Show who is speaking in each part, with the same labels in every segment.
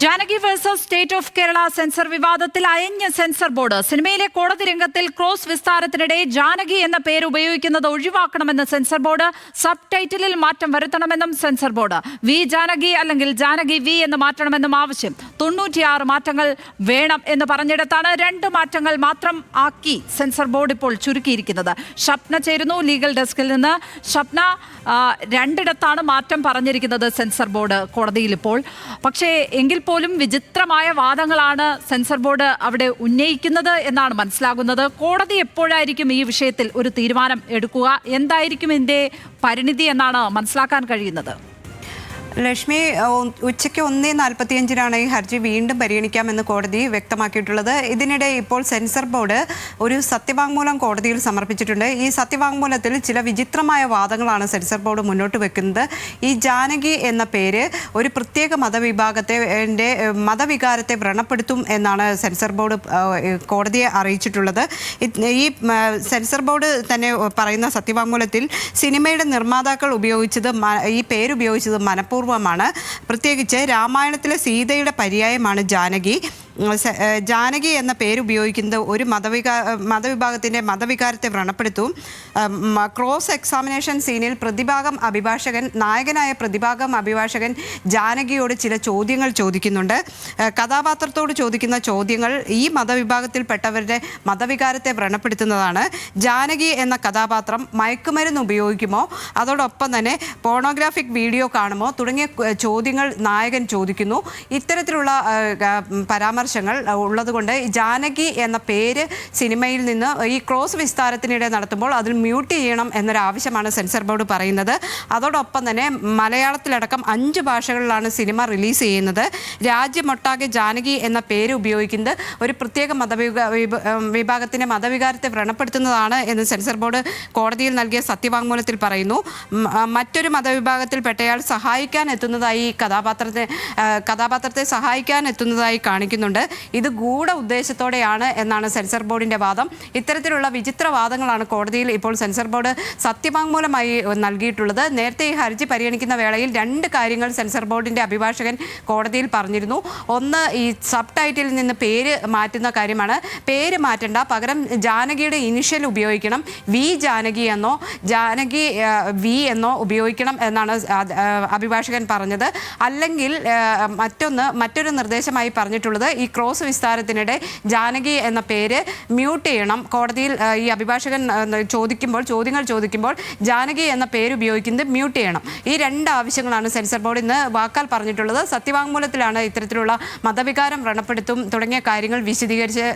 Speaker 1: Janaki versus state of Kerala sensor വിവാദത്തിൽ അയഞ്ഞ censor board. സിനിമയിലെ കോടതി രംഗത്തിൽ ക്രോസ് വിസ്താരത്തിനിടെ ജാനകി എന്ന പേര് ഉപയോഗിക്കുന്നത് ഒഴിവാക്കണമെന്ന് സെൻസർ ബോർഡ്. സബ് ടൈറ്റിലിൽ മാറ്റം വരുത്തണമെന്നും സെൻസർ ബോർഡ്. വി ജാനകി അല്ലെങ്കിൽ ജാനകി വി എന്ന് മാറ്റണമെന്നും ആവശ്യം. 96 മാറ്റങ്ങൾ വേണം എന്ന് പറഞ്ഞിടത്താണ് 2 മാറ്റങ്ങൾ മാത്രം ആക്കി സെൻസർ ബോർഡ് ഇപ്പോൾ ചുരുക്കിയിരിക്കുന്നത്. ഷപ്ന ചേരുന്നു ലീഗൽ ഡെസ്കിൽ നിന്ന്. ഷപ്ന, 2 മാറ്റം പറഞ്ഞിരിക്കുന്നത് സെൻസർ ബോർഡ് കോടതിയിൽ ഇപ്പോൾ. പക്ഷേ എങ്കിൽ പോലും വിചിത്രമായ വാദങ്ങളാണ് സെൻസർ ബോർഡ് അവിടെ ഉന്നയിക്കുന്നത് എന്നാണ് മനസ്സിലാകുന്നത്. കോടതി എപ്പോഴായിരിക്കും ഈ വിഷയത്തിൽ ഒരു തീരുമാനം എടുക്കുക? എന്തായിരിക്കും ഇതിന്റെ പരിണിതി എന്നാണ് മനസ്സിലാക്കാൻ കഴിയുന്നത്?
Speaker 2: ലക്ഷ്മി, ഉച്ചയ്ക്ക് 1:45 ഈ ഹർജി വീണ്ടും പരിഗണിക്കാമെന്ന് കോടതി വ്യക്തമാക്കിയിട്ടുള്ളത്. ഇതിനിടെ ഇപ്പോൾ സെൻസർ ബോർഡ് ഒരു സത്യവാങ്മൂലം കോടതിയിൽ സമർപ്പിച്ചിട്ടുണ്ട്. ഈ സത്യവാങ്മൂലത്തിൽ ചില വിചിത്രമായ വാദങ്ങളാണ് സെൻസർ ബോർഡ് മുന്നോട്ട് വെക്കുന്നത്. ഈ ജാനകി എന്ന പേര് ഒരു പ്രത്യേക മതവികാരത്തെ വ്രണപ്പെടുത്തും എന്നാണ് സെൻസർ ബോർഡ് കോടതിയെ അറിയിച്ചിട്ടുള്ളത്. ഈ സെൻസർ ബോർഡ് തന്നെ പറയുന്ന സത്യവാങ്മൂലത്തിൽ സിനിമയുടെ നിർമ്മാതാക്കൾ ഈ പേരുപയോഗിച്ചത് മനഃപൂർവ്വം ാണ്. പ്രത്യേകിച്ച് രാമായണത്തിലെ സീതയുടെ പര്യായമാണ് ജാനകി. ജാനകി എന്ന പേര് ഉപയോഗിക്കുന്നത് ഒരു മതവിഭാഗത്തിൻ്റെ മതവികാരത്തെ വ്രണപ്പെടുത്തും. ക്രോസ് എക്സാമിനേഷൻ സീനിൽ നായകനായ പ്രതിഭാഗം അഭിഭാഷകൻ ജാനകിയോട് ചില ചോദ്യങ്ങൾ ചോദിക്കുന്നുണ്ട്. കഥാപാത്രത്തോട് ചോദിക്കുന്ന ചോദ്യങ്ങൾ ഈ മതവിഭാഗത്തിൽപ്പെട്ടവരുടെ മതവികാരത്തെ വ്രണപ്പെടുത്തുന്നതാണ്. ജാനകി എന്ന കഥാപാത്രം മയക്കുമരുന്ന് ഉപയോഗിക്കുമോ, അതോടൊപ്പം തന്നെ പോർണോഗ്രാഫിക് വീഡിയോ കാണുമോ തുടങ്ങിയ ചോദ്യങ്ങൾ നായകൻ ചോദിക്കുന്നു. ഇത്തരത്തിലുള്ള പരാമർശങ്ങൾ ഉള്ളതുകൊണ്ട് ജാനകി എന്ന പേര് സിനിമയിൽ നിന്ന് ഈ ക്രോസ് വിസ്താരത്തിനിടെ നടത്തുമ്പോൾ അതിൽ മ്യൂട്ട് ചെയ്യണം എന്നൊരാവശ്യമാണ് സെൻസർ ബോർഡ് പറയുന്നത്. അതോടൊപ്പം തന്നെ മലയാളത്തിലടക്കം 5 ഭാഷകളിലാണ് സിനിമ റിലീസ് ചെയ്യുന്നത്. രാജ്യമൊട്ടാകെ ജാനകി എന്ന പേര് ഉപയോഗിക്കുന്നത് ഒരു പ്രത്യേക വിഭാഗത്തിൻ്റെ മതവികാരത്തെ വ്രണപ്പെടുത്തുന്നതാണ് എന്ന് സെൻസർ ബോർഡ് കോടതിയിൽ നൽകിയ സത്യവാങ്മൂലത്തിൽ പറയുന്നു. മറ്റൊരു മതവിഭാഗത്തിൽപ്പെട്ടയാൾ സഹായിക്കാൻ എത്തുന്നതായി കഥാപാത്രത്തെ സഹായിക്കാൻ എത്തുന്നതായി കാണിക്കുന്നുണ്ട്. ഇത് ഗൂഢ ഉദ്ദേശത്തോടെയാണ് എന്നാണ് സെൻസർ ബോർഡിന്റെ വാദം. ഇത്തരത്തിലുള്ള വിചിത്ര വാദങ്ങളാണ് കോടതിയിൽ ഇപ്പോൾ സെൻസർ ബോർഡ് സത്യവാങ്മൂലമായി നൽകിയിട്ടുള്ളത്. നേരത്തെ ഈ ഹർജി പരിഗണിക്കുന്ന വേളയിൽ 2 കാര്യങ്ങൾ സെൻസർ ബോർഡിന്റെ അഭിഭാഷകൻ കോടതിയിൽ പറഞ്ഞിരുന്നു. ഒന്ന്, ഈ സബ് ടൈറ്റിലിൽ നിന്ന് പേര് മാറ്റുന്ന കാര്യമാണ്. പേര് മാറ്റണ്ട, പകരം ജാനകിയുടെ ഇനിഷ്യൽ ഉപയോഗിക്കണം. വി ജാനകി എന്നോ ജാനകി വി എന്നോ ഉപയോഗിക്കണം എന്നാണ് അഭിഭാഷകൻ പറഞ്ഞത്. അല്ലെങ്കിൽ മറ്റൊരു നിർദ്ദേശമായി പറഞ്ഞിട്ടുള്ളത് ഈ ക്രോസ് വിസ്താരത്തിനിടെ ജാനകി എന്ന പേര് മ്യൂട്ട് ചെയ്യണം. കോടതിയിൽ ഈ അഭിഭാഷകൻ ചോദ്യങ്ങൾ ചോദിക്കുമ്പോൾ ജാനകി എന്ന പേര് ഉപയോഗിക്കുന്നത് മ്യൂട്ട് ചെയ്യണം. ഈ 2 ആവശ്യങ്ങളാണ് സെൻസർ ബോർഡ് ഇന്ന് വാക്കാൽ പറഞ്ഞിട്ടുള്ളത്. സത്യവാങ്മൂലത്തിലാണ് ഇത്തരത്തിലുള്ള മതവികാരം വ്രണപ്പെടുത്തും തുടങ്ങിയ കാര്യങ്ങൾ വിശദീകരിച്ച്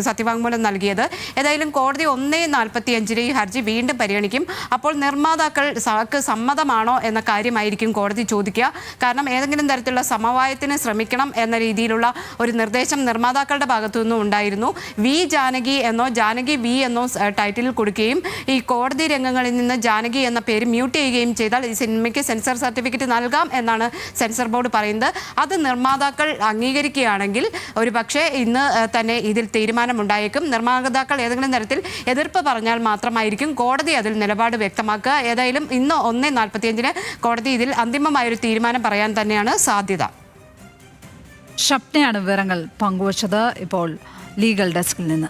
Speaker 2: സത്യവാങ്മൂലം നൽകിയത്. ഏതായാലും കോടതി 1:45 ഈ ഹർജി വീണ്ടും പരിഗണിക്കും. അപ്പോൾ നിർമ്മാതാക്കൾക്ക് സമ്മതമാണോ എന്ന കാര്യമായിരിക്കും കോടതി ചോദിക്കുക. കാരണം ഏതെങ്കിലും തരത്തിലുള്ള സമവായത്തിന് ശ്രമിക്കണം എന്ന രീതിയിലുള്ള ഒരു നിർദ്ദേശം നിർമ്മാതാക്കളുടെ ഭാഗത്തു നിന്നും ഉണ്ടായിരുന്നു. വി ജാനകി എന്നോ ജാനകി വി എന്നോ ടൈറ്റിൽ കൊടുക്കുകയും ഈ കോടതി രംഗങ്ങളിൽ നിന്ന് ജാനകി എന്ന പേര് മ്യൂട്ട് ചെയ്യുകയും ചെയ്താൽ ഈ സിനിമയ്ക്ക് സെൻസർ സർട്ടിഫിക്കറ്റ് നൽകാം എന്നാണ് സെൻസർ ബോർഡ് പറയുന്നത്. അത് നിർമ്മാതാക്കൾ അംഗീകരിക്കുകയാണെങ്കിൽ ഒരുപക്ഷെ ഇന്ന് തന്നെ ഇതിൽ തീരുമാനമുണ്ടായേക്കും. നിർമ്മാതാക്കൾ ഏതെങ്കിലും തരത്തിൽ എതിർപ്പ് പറഞ്ഞാൽ മാത്രമായിരിക്കും കോടതി അതിൽ നിലപാട് വ്യക്തമാക്കുക. ഏതായാലും ഇന്ന് 1:45 കോടതി ഇതിൽ അന്തിമമായൊരു തീരുമാനം പറയാൻ തന്നെയാണ് സാധ്യത.
Speaker 1: ഷപ്നയാണ് വിവരങ്ങൾ പങ്കുവച്ചത് ഇപ്പോൾ ലീഗൽ ഡെസ്കിൽ നിന്ന്.